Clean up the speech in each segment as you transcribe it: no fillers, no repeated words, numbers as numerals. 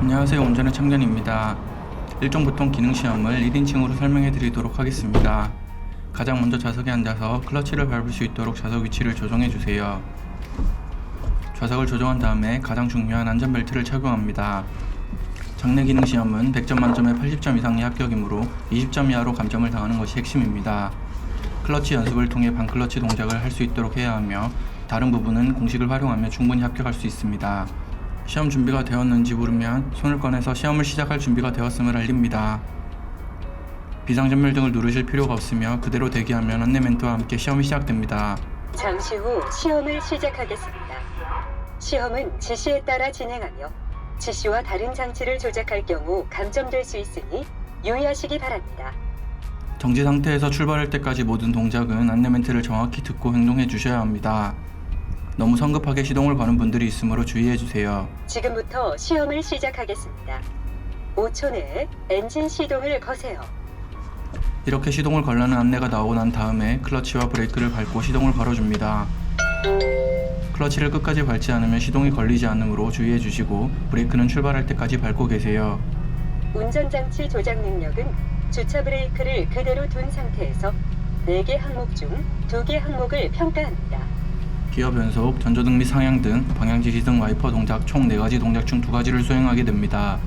안녕하세요. 운전의 참견입니다. 일종 보통 기능 시험을 1인칭으로 설명해 드리도록 하겠습니다. 가장 먼저 좌석에 앉아서 클러치를 밟을 수 있도록 좌석 위치를 조정해 주세요. 좌석을 조정한 다음에 가장 중요한 안전벨트를 착용합니다. 장내 기능 시험은 100점 만점에 80점 이상이 합격이므로 20점 이하로 감점을 당하는 것이 핵심입니다. 클러치 연습을 통해 반클러치 동작을 할 수 있도록 해야 하며 다른 부분은 공식을 활용하며 충분히 합격할 수 있습니다. 시험 준비가 되었는지 물으면 손을 꺼내서 시험을 시작할 준비가 되었음을 알립니다. 비상전멸등을 누르실 필요가 없으며 그대로 대기하면 안내 멘트와 함께 시험이 시작됩니다. 잠시 후 시험을 시작하겠습니다. 시험은 지시에 따라 진행하며 지시와 다른 장치를 조작할 경우 감점될 수 있으니 유의하시기 바랍니다. 정지 상태에서 출발할 때까지 모든 동작은 안내 멘트를 정확히 듣고 행동해 주셔야 합니다. 너무 성급하게 시동을 거는 분들이 있으므로 주의해 주세요. 지금부터 시험을 시작하겠습니다. 5초 내에 엔진 시동을 거세요. 이렇게 시동을 걸라는 안내가 나오고 난 다음에 클러치와 브레이크를 밟고 시동을 걸어줍니다. 클러치를 끝까지 밟지 않으면 시동이 걸리지 않으므로 주의해 주시고 브레이크는 출발할 때까지 밟고 계세요. 운전장치 조작 능력은 주차 브레이크를 그대로 둔 상태에서 4개 항목 중 2개 항목을 평가합니다. 기어 변속, 전조등 및 상향등, 방향지시 등 와이퍼 동작 총 4가지 동작 중 2가지를 수행하게 됩니다.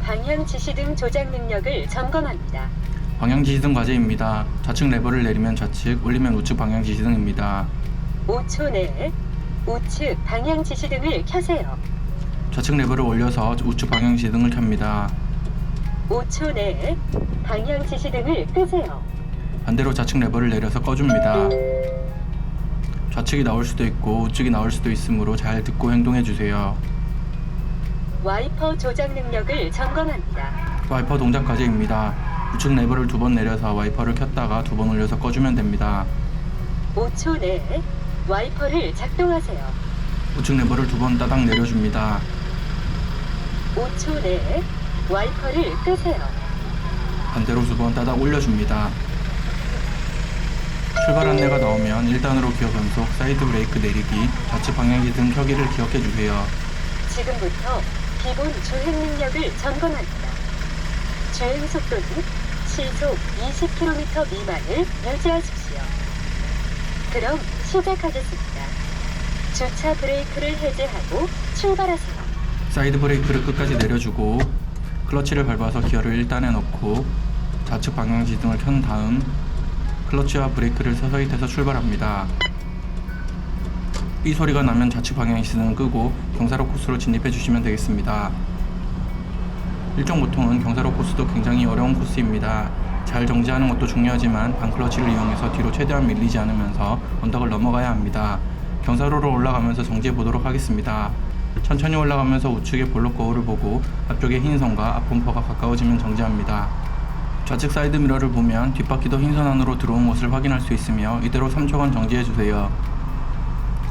방향 지시 등 조작 능력을 점검합니다. 방향지시 등 과제입니다. 좌측 레버를 내리면 좌측, 올리면 우측 방향지시 등입니다. 5초 내에 우측 방향 지시 등을 켜세요. 좌측 레버를 올려서 우측 방향지시 등을 켭니다. 5초 내에 방향 지시 등을 끄세요. 반대로 좌측 레버를 내려서 꺼줍니다. 좌측이 나올 수도 있고 우측이 나올 수도 있으므로 잘 듣고 행동해 주세요. 와이퍼 조작 능력을 점검합니다. 와이퍼 동작 과제입니다. 우측 레버를 2번 내려서 와이퍼를 켰다가 2번 올려서 꺼주면 됩니다. 5초 내에 와이퍼를 작동하세요. 우측 레버를 2번 따닥 내려줍니다. 5초 내에 와이퍼를 끄세요. 반대로 2번 따닥 올려줍니다. 출발 안내가 나오면 1단으로 기어 변속, 사이드 브레이크 내리기, 좌측 방향지 등 켜기를 기억해 주세요. 지금부터 기본 주행 능력을 점검합니다. 주행 속도는 시속 20km 미만을 유지하십시오. 그럼 시작하겠습니다. 주차 브레이크를 해제하고 출발하세요. 사이드 브레이크를 끝까지 내려주고 클러치를 밟아서 기어를 1단에 넣고 좌측 방향지 등을 켠 다음 클러치와 브레이크를 서서히 떼서 출발합니다. 삐 소리가 나면 좌측 방향지 등을 끄고 경사로 코스로 진입해 주시면 되겠습니다. 일종 보통은 경사로 코스도 굉장히 어려운 코스입니다. 잘 정지하는 것도 중요하지만 반클러치를 이용해서 뒤로 최대한 밀리지 않으면서 언덕을 넘어가야 합니다. 경사로로 올라가면서 정지해 보도록 하겠습니다. 천천히 올라가면서 우측의 볼록 거울을 보고 앞쪽의 흰 선과 앞범퍼가 가까워지면 정지합니다. 좌측 사이드 미러를 보면 뒷바퀴도 흰선 안으로 들어온 것을 확인할 수 있으며 이대로 3초간 정지해 주세요.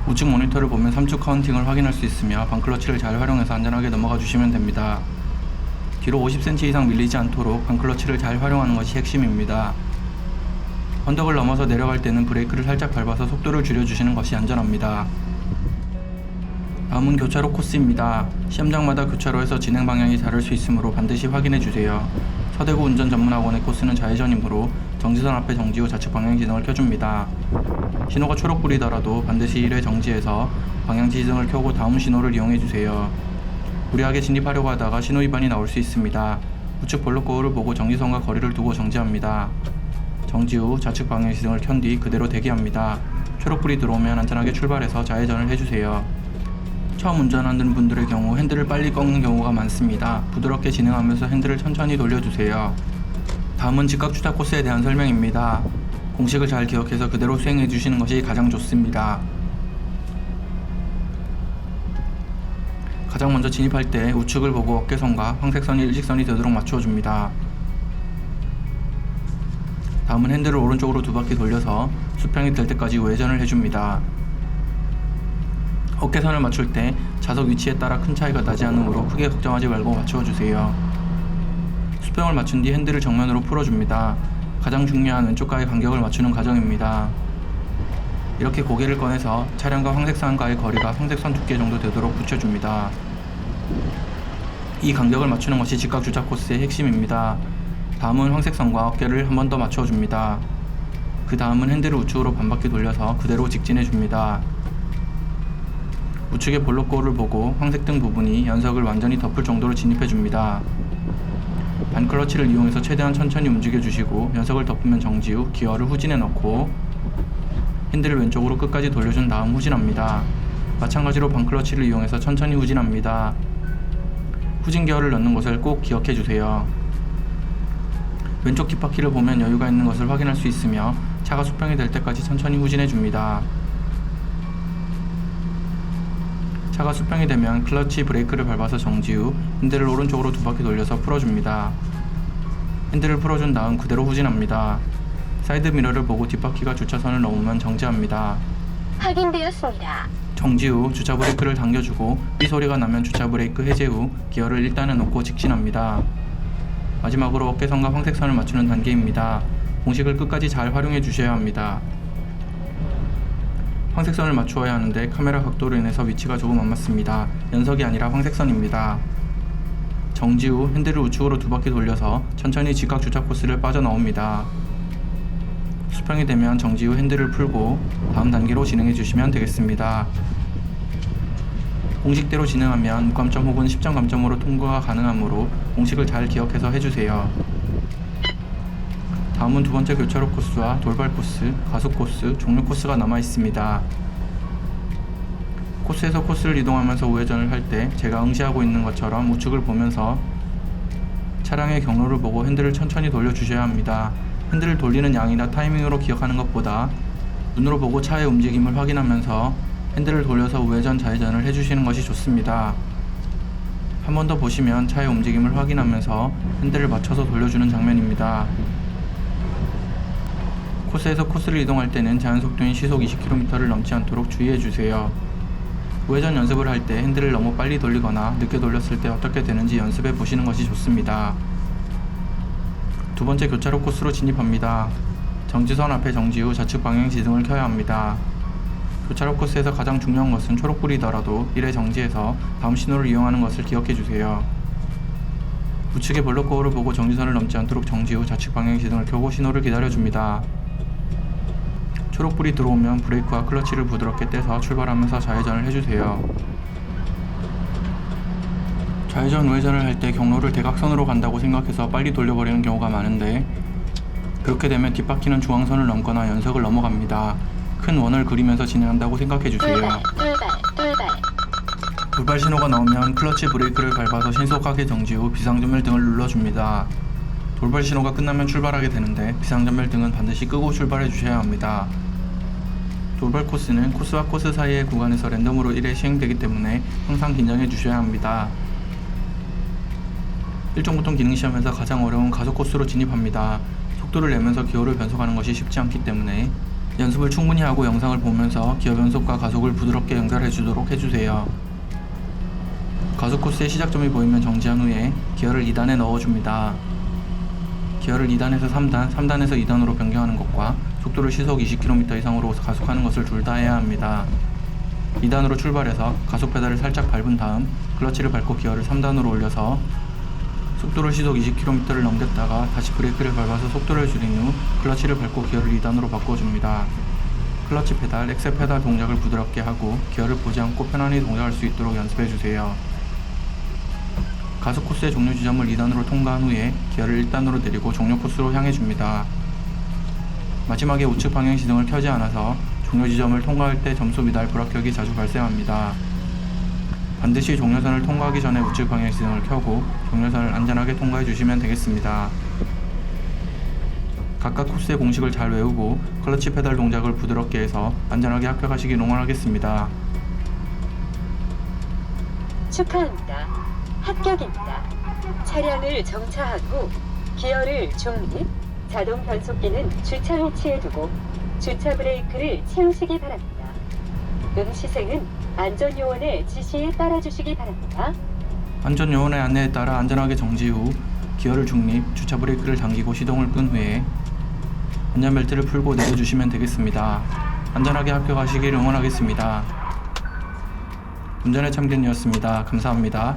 우측 모니터를 보면 3초 카운팅을 확인할 수 있으며 반클러치를 잘 활용해서 안전하게 넘어가 주시면 됩니다. 뒤로 50cm 이상 밀리지 않도록 반클러치를 잘 활용하는 것이 핵심입니다. 언덕을 넘어서 내려갈 때는 브레이크를 살짝 밟아서 속도를 줄여주시는 것이 안전합니다. 다음은 교차로 코스입니다. 시험장마다 교차로에서 진행 방향이 다를 수 있으므로 반드시 확인해 주세요. 서대구 운전전문학원의 코스는 좌회전이므로 정지선 앞에 정지 후 좌측 방향지등을 켜줍니다. 신호가 초록불이더라도 반드시 1회 정지해서 방향지등을 켜고 다음 신호를 이용해 주세요. 무리하게 진입하려고 하다가 신호 위반이 나올 수 있습니다. 우측 볼록 거울을 보고 정지선과 거리를 두고 정지합니다. 정지 후 좌측 방향지등을 켠 뒤 그대로 대기합니다. 초록불이 들어오면 안전하게 출발해서 좌회전을 해주세요. 처음 운전하는 분들의 경우 핸들을 빨리 꺾는 경우가 많습니다. 부드럽게 진행하면서 핸들을 천천히 돌려주세요. 다음은 직각주차 코스에 대한 설명입니다. 공식을 잘 기억해서 그대로 수행해 주시는 것이 가장 좋습니다. 가장 먼저 진입할 때 우측을 보고 어깨선과 황색선이 일직선이 되도록 맞춰줍니다. 다음은 핸들을 오른쪽으로 2바퀴 돌려서 수평이 될 때까지 우회전을 해줍니다. 어깨선을 맞출 때 좌석 위치에 따라 큰 차이가 나지 않으므로 크게 걱정하지 말고 맞춰주세요. 수평을 맞춘 뒤 핸들을 정면으로 풀어줍니다. 가장 중요한 왼쪽과의 간격을 맞추는 과정입니다. 이렇게 고개를 꺼내서 차량과 황색선과의 거리가 황색선 두께 정도 되도록 붙여줍니다. 이 간격을 맞추는 것이 직각 주차 코스의 핵심입니다. 다음은 황색선과 어깨를 한 번 더 맞춰줍니다. 그 다음은 핸들을 우측으로 반바퀴 돌려서 그대로 직진해줍니다. 우측의 볼록거울을 보고 황색등 부분이 연석을 완전히 덮을 정도로 진입해줍니다. 반클러치를 이용해서 최대한 천천히 움직여주시고 연석을 덮으면 정지 후 기어를 후진해 넣고 핸들을 왼쪽으로 끝까지 돌려준 다음 후진합니다. 마찬가지로 반클러치를 이용해서 천천히 후진합니다. 후진 기어를 넣는 것을 꼭 기억해주세요. 왼쪽 뒷바퀴를 보면 여유가 있는 것을 확인할 수 있으며 차가 수평이 될 때까지 천천히 후진해줍니다. 차가 수평이 되면 클러치 브레이크를 밟아서 정지 후 핸들을 오른쪽으로 두 바퀴 돌려서 풀어줍니다. 핸들을 풀어준 다음 그대로 후진합니다. 사이드 미러를 보고 뒷바퀴가 주차선을 넘으면 정지합니다. 확인되었습니다. 정지 후 주차 브레이크를 당겨주고 삐 소리가 나면 주차 브레이크 해제 후 기어를 1단에 놓고 직진합니다. 마지막으로 어깨선과 황색선을 맞추는 단계입니다. 공식을 끝까지 잘 활용해 주셔야 합니다. 황색선을 맞추어야 하는데 카메라 각도로 인해서 위치가 조금 안 맞습니다. 연석이 아니라 황색선입니다. 정지 후 핸들을 우측으로 두 바퀴 돌려서 천천히 직각 주차 코스를 빠져나옵니다. 수평이 되면 정지 후 핸들을 풀고 다음 단계로 진행해 주시면 되겠습니다. 공식대로 진행하면 무감점 혹은 10점 감점으로 통과가 가능하므로 공식을 잘 기억해서 해주세요. 다음은 두 번째 교차로 코스와 돌발 코스, 가속 코스, 종료 코스가 남아 있습니다. 코스에서 코스를 이동하면서 우회전을 할 때 제가 응시하고 있는 것처럼 우측을 보면서 차량의 경로를 보고 핸들을 천천히 돌려주셔야 합니다. 핸들을 돌리는 양이나 타이밍으로 기억하는 것보다 눈으로 보고 차의 움직임을 확인하면서 핸들을 돌려서 우회전, 좌회전을 해주시는 것이 좋습니다. 한 번 더 보시면 차의 움직임을 확인하면서 핸들을 맞춰서 돌려주는 장면입니다. 코스에서 코스를 이동할 때는 제한속도인 시속 20km를 넘지 않도록 주의해주세요. 우회전 연습을 할 때 핸들을 너무 빨리 돌리거나 늦게 돌렸을 때 어떻게 되는지 연습해 보시는 것이 좋습니다. 두 번째 교차로 코스로 진입합니다. 정지선 앞에 정지 후 좌측 방향 지등을 켜야 합니다. 교차로 코스에서 가장 중요한 것은 초록불이더라도 1회 정지해서 다음 신호를 이용하는 것을 기억해 주세요. 우측의 볼록거울을 보고 정지선을 넘지 않도록 정지 후 좌측 방향 지등을 켜고 신호를 기다려줍니다. 초록불이 들어오면 브레이크와 클러치를 부드럽게 떼서 출발하면서 좌회전을 해주세요. 좌회전 우회전을 할 때 경로를 대각선으로 간다고 생각해서 빨리 돌려버리는 경우가 많은데 그렇게 되면 뒷바퀴는 중앙선을 넘거나 연석을 넘어갑니다. 큰 원을 그리면서 진행한다고 생각해주세요. 돌발. 돌발 신호가 나오면 클러치 브레이크를 밟아서 신속하게 정지 후 비상전멸 등을 눌러줍니다. 돌발 신호가 끝나면 출발하게 되는데 비상전멸 등은 반드시 끄고 출발해 주셔야 합니다. 돌발 코스는 코스와 코스 사이의 구간에서 랜덤으로 1회 시행되기 때문에 항상 긴장해 주셔야 합니다. 1종 기능 시험에서 가장 어려운 가속 코스로 진입합니다. 속도를 내면서 기어를 변속하는 것이 쉽지 않기 때문에 연습을 충분히 하고 영상을 보면서 기어 변속과 가속을 부드럽게 연결해 주도록 해주세요. 가속 코스의 시작점이 보이면 정지한 후에 기어를 2단에 넣어줍니다. 기어를 2단에서 3단, 3단에서 2단으로 변경하는 것과 속도를 시속 20km 이상으로 가속하는 것을 둘 다 해야 합니다. 2단으로 출발해서 가속 페달을 살짝 밟은 다음 클러치를 밟고 기어를 3단으로 올려서 속도를 시속 20km를 넘겼다가 다시 브레이크를 밟아서 속도를 줄인 후 클러치를 밟고 기어를 2단으로 바꿔줍니다. 클러치 페달, 엑셀 페달 동작을 부드럽게 하고 기어를 보지 않고 편안히 동작할 수 있도록 연습해주세요. 가속 코스의 종료 지점을 2단으로 통과한 후에 기어를 1단으로 내리고 종료 코스로 향해줍니다. 마지막에 우측 방향 시등을 켜지 않아서 종료 지점을 통과할 때 점수 미달 불합격이 자주 발생합니다. 반드시 종료선을 통과하기 전에 우측 방향 시등을 켜고 종료선을 안전하게 통과해 주시면 되겠습니다. 각각 코스의 공식을 잘 외우고 클러치 페달 동작을 부드럽게 해서 안전하게 합격하시길 응원하겠습니다. 축하합니다. 합격입니다. 차량을 정차하고 기어를 중립, 자동 변속기는 주차 위치에 두고 주차 브레이크를 채우시기 바랍니다. 응시생은 안전요원의 지시에 따라주시기 바랍니다. 안전요원의 안내에 따라 안전하게 정지 후 기어를 중립, 주차 브레이크를 당기고 시동을 끈 후에 안전벨트를 풀고 내려주시면 되겠습니다. 안전하게 합격하시길 응원하겠습니다. 운전의 참견이었습니다. 감사합니다.